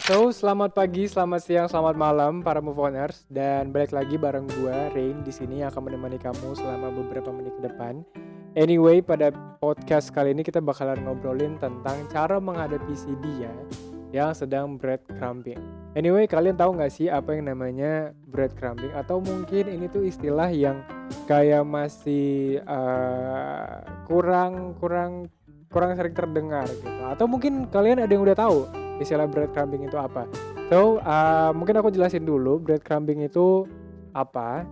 So, selamat pagi, selamat siang, selamat malam para move oners dan balik lagi bareng gua Rain di sini yang akan menemani kamu selama beberapa menit ke depan. Anyway, pada podcast kali ini kita bakalan ngobrolin tentang cara menghadapi si dia yang sedang breadcrumbing. Anyway, kalian tahu nggak sih apa yang namanya breadcrumbing? Atau mungkin ini tuh istilah yang kayak masih kurang kurang kurang sering terdengar gitu. Atau mungkin kalian ada yang udah tahu istilah breadcrumbing itu apa. So, mungkin aku jelasin dulu breadcrumbing itu apa.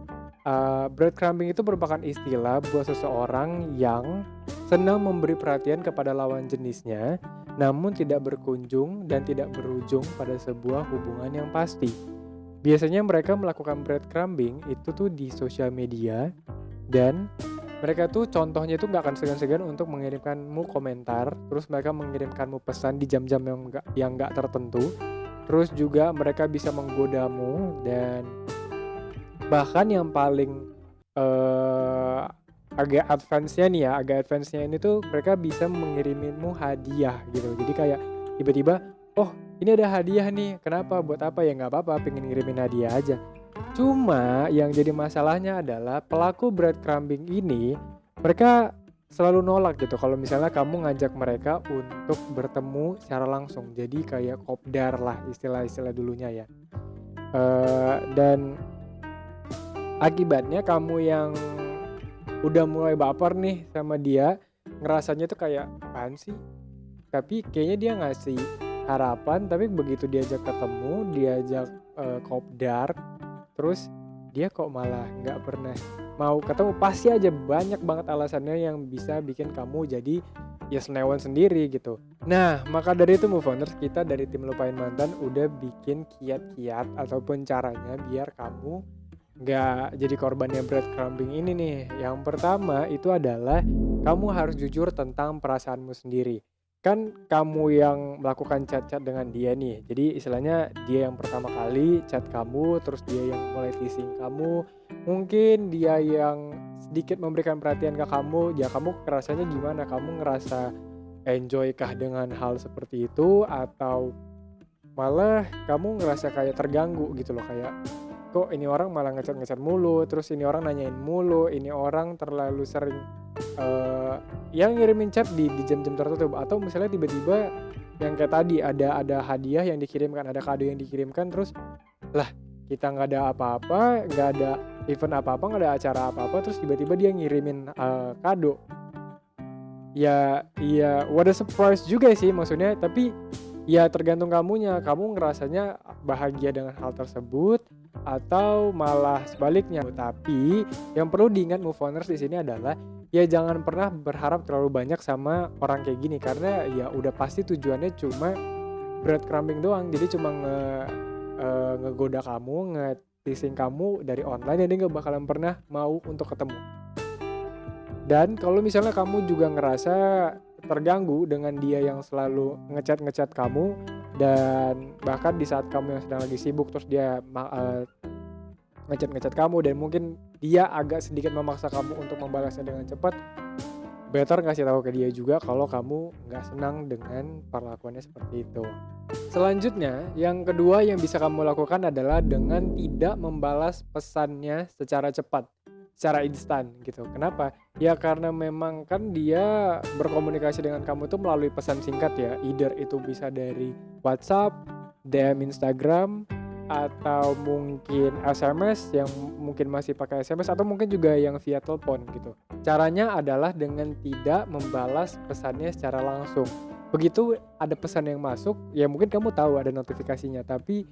Breadcrumbing itu merupakan istilah buat seseorang yang senang memberi perhatian kepada lawan jenisnya, namun tidak berkunjung dan tidak berujung pada sebuah hubungan yang pasti. Biasanya mereka melakukan breadcrumbing itu tuh di sosial media dan mereka tuh contohnya itu nggak akan segan-segan untuk mengirimkanmu komentar, terus mereka mengirimkanmu pesan di jam-jam yang nggak tertentu, terus juga mereka bisa menggodamu dan bahkan yang paling eh, agak advance-nya ini tuh mereka bisa mengiriminmu hadiah gitu. Jadi kayak tiba-tiba, oh ini ada hadiah nih, kenapa? Buat apa ya? Nggak apa-apa, pengen ngirimin hadiah aja. Cuma yang jadi masalahnya adalah pelaku breadcrumbing ini mereka selalu nolak gitu kalau misalnya kamu ngajak mereka untuk bertemu secara langsung. Jadi kayak kopdar lah istilah-istilah dulunya ya. Dan akibatnya kamu yang udah mulai baper nih sama dia ngerasanya tuh kayak apaan sih? Tapi kayaknya dia ngasih harapan, tapi begitu diajak ketemu, diajak kopdar, terus dia kok malah nggak pernah mau ketemu. Pasti aja banyak banget alasannya yang bisa bikin kamu jadi ya senewan sendiri gitu. Nah, maka dari itu Moveoners, kita dari tim Lupain Mantan udah bikin kiat-kiat ataupun caranya biar kamu nggak jadi korbannya breadcrumbing ini nih. Yang pertama itu adalah kamu harus jujur tentang perasaanmu sendiri. Kan kamu yang melakukan chat-chat dengan dia nih. Jadi istilahnya dia yang pertama kali chat kamu, terus dia yang mulai teasing kamu. Mungkin dia yang sedikit memberikan perhatian ke kamu. Ya kamu rasanya gimana? Kamu ngerasa enjoy kah dengan hal seperti itu? Atau malah kamu ngerasa kayak terganggu gitu loh, kayak kok ini orang malah ngechat-ngechat mulu, terus ini orang nanyain mulu, ini orang terlalu sering yang ngirimin chat di jam-jam tertentu, atau misalnya tiba-tiba yang kayak tadi ada hadiah yang dikirimkan, ada kado yang dikirimkan, terus lah kita nggak ada apa-apa, nggak ada event apa-apa, nggak ada acara apa-apa, terus tiba-tiba dia ngirimin kado. Ya what a surprise juga sih maksudnya, tapi ya tergantung kamunya, kamu ngerasanya bahagia dengan hal tersebut atau malah sebaliknya. Tapi yang perlu diingat move oners di sini adalah ya jangan pernah berharap terlalu banyak sama orang kayak gini, karena ya udah pasti tujuannya cuma breadcrumbing doang. Jadi cuma ngegoda kamu, nge-teasing kamu dari online, dan dia nggak bakalan pernah mau untuk ketemu. Dan kalau misalnya kamu juga ngerasa terganggu dengan dia yang selalu ngechat kamu, dan bahkan di saat kamu yang sedang lagi sibuk terus dia ngechat kamu, dan mungkin dia agak sedikit memaksa kamu untuk membalasnya dengan cepat, better ngasih tahu ke dia juga kalau kamu nggak senang dengan perlakuannya seperti itu. Selanjutnya, yang kedua yang bisa kamu lakukan adalah dengan tidak membalas pesannya secara cepat, secara instan gitu. Kenapa? Ya karena memang kan dia berkomunikasi dengan kamu tuh melalui pesan singkat ya. Either itu bisa dari WhatsApp, DM Instagram, atau mungkin SMS yang mungkin masih pakai SMS, atau mungkin juga yang via telepon gitu. Caranya adalah dengan tidak membalas pesannya secara langsung. Begitu ada pesan yang masuk, ya mungkin kamu tahu ada notifikasinya, tapi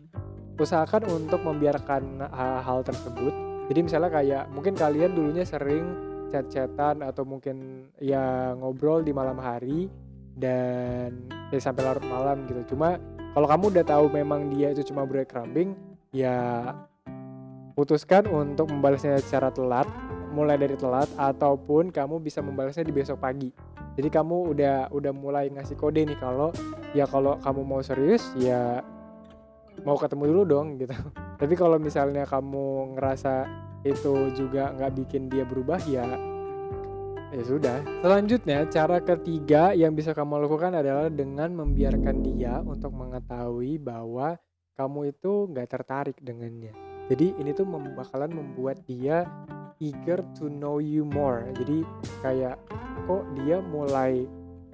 usahakan untuk membiarkan hal tersebut. Jadi misalnya kayak mungkin kalian dulunya sering chat-chatan atau mungkin ya ngobrol di malam hari dan ya sampai larut malam gitu. Cuma kalau kamu udah tahu memang dia itu cuma breadcrumbing, ya putuskan untuk membalasnya secara telat, mulai dari telat, ataupun kamu bisa membalasnya di besok pagi. Jadi kamu udah mulai ngasih kode nih kalau kamu mau serius ya mau ketemu dulu dong gitu. Tapi kalau misalnya kamu ngerasa itu juga nggak bikin dia berubah, ya ya sudah. Selanjutnya, cara ketiga yang bisa kamu lakukan adalah dengan membiarkan dia untuk mengetahui bahwa kamu itu nggak tertarik dengannya. Jadi ini tuh bakalan membuat dia eager to know you more. Jadi kayak kok dia mulai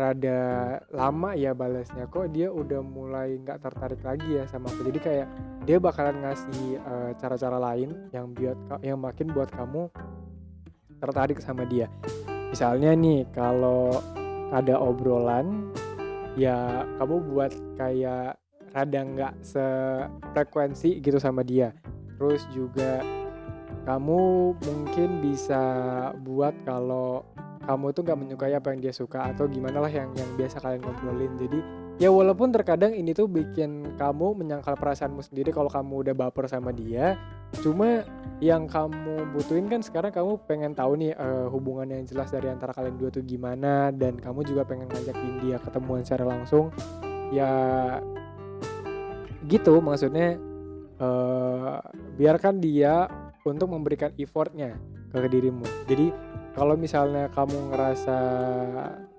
rada lama ya balasnya, kok dia udah mulai nggak tertarik lagi ya sama aku. Jadi kayak dia bakalan ngasih cara-cara lain yang makin buat kamu tertarik sama dia. Misalnya nih, kalau ada obrolan, ya kamu buat kayak rada nggak sefrekuensi gitu sama dia. Terus juga kamu mungkin bisa buat kalau kamu tuh nggak menyukai apa yang dia suka atau gimana lah yang biasa kalian ngobrolin. Jadi ya walaupun terkadang ini tuh bikin kamu menyangkal perasaanmu sendiri kalau kamu udah baper sama dia, cuma yang kamu butuhin kan sekarang kamu pengen tahu nih hubungan yang jelas dari antara kalian dua tuh gimana, dan kamu juga pengen ngajakin dia ketemuan secara langsung. Ya gitu maksudnya, biarkan dia untuk memberikan effortnya ke dirimu. Jadi kalau misalnya kamu ngerasa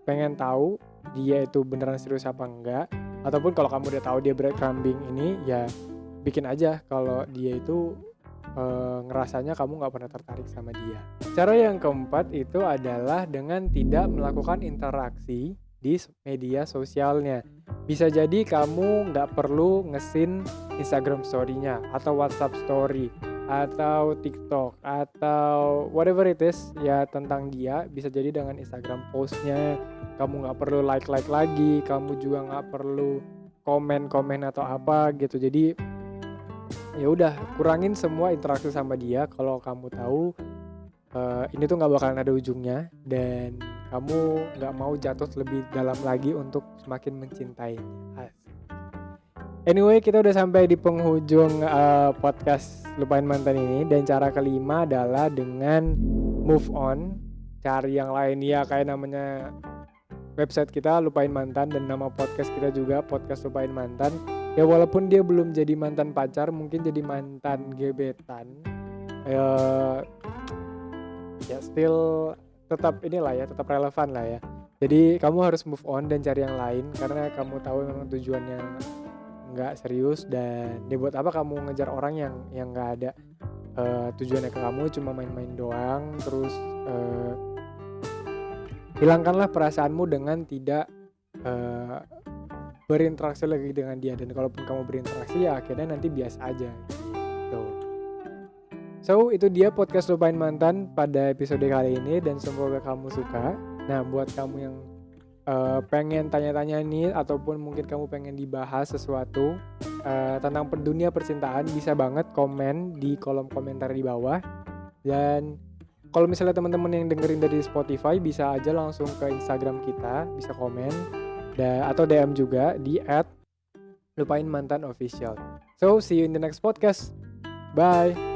pengen tahu dia itu beneran serius apa enggak, ataupun kalau kamu udah tahu dia breadcrumbing ini, ya bikin aja kalau dia itu ngerasanya kamu nggak pernah tertarik sama dia. Cara yang keempat itu adalah dengan tidak melakukan interaksi di media sosialnya. Bisa jadi kamu nggak perlu ngesin Instagram story-nya atau WhatsApp story atau TikTok atau whatever it is ya tentang dia. Bisa jadi dengan Instagram post-nya kamu nggak perlu like lagi, kamu juga nggak perlu komen atau apa gitu. Jadi ya udah, kurangin semua interaksi sama dia kalau kamu tahu ini tuh nggak bakalan ada ujungnya dan kamu nggak mau jatuh lebih dalam lagi untuk semakin mencintainya. Anyway, kita udah sampai di penghujung podcast Lupain Mantan ini, dan cara kelima adalah dengan move on, cari yang lain. Ya kayak namanya website kita Lupain Mantan dan nama podcast kita juga Podcast Lupain Mantan. Ya walaupun dia belum jadi mantan pacar, mungkin jadi mantan gebetan, ya still tetap inilah ya, tetap relevan lah ya. Jadi kamu harus move on dan cari yang lain karena kamu tahu memang tujuannya nggak serius, dan dia buat apa kamu ngejar orang yang nggak ada tujuannya ke kamu, cuma main-main doang. Terus hilangkanlah perasaanmu dengan tidak berinteraksi lagi dengan dia, dan kalaupun kamu berinteraksi ya akhirnya nanti biasa aja gitu. So itu dia podcast Lupain Mantan pada episode kali ini, dan semoga kamu suka. Nah buat kamu yang pengen tanya-tanya nih, ataupun mungkin kamu pengen dibahas sesuatu tentang dunia percintaan, bisa banget komen di kolom komentar di bawah. Dan kalau misalnya teman-teman yang dengerin dari Spotify, bisa aja langsung ke Instagram kita, bisa komen atau DM juga di @lupainmantanofficial. So see you in the next podcast. Bye.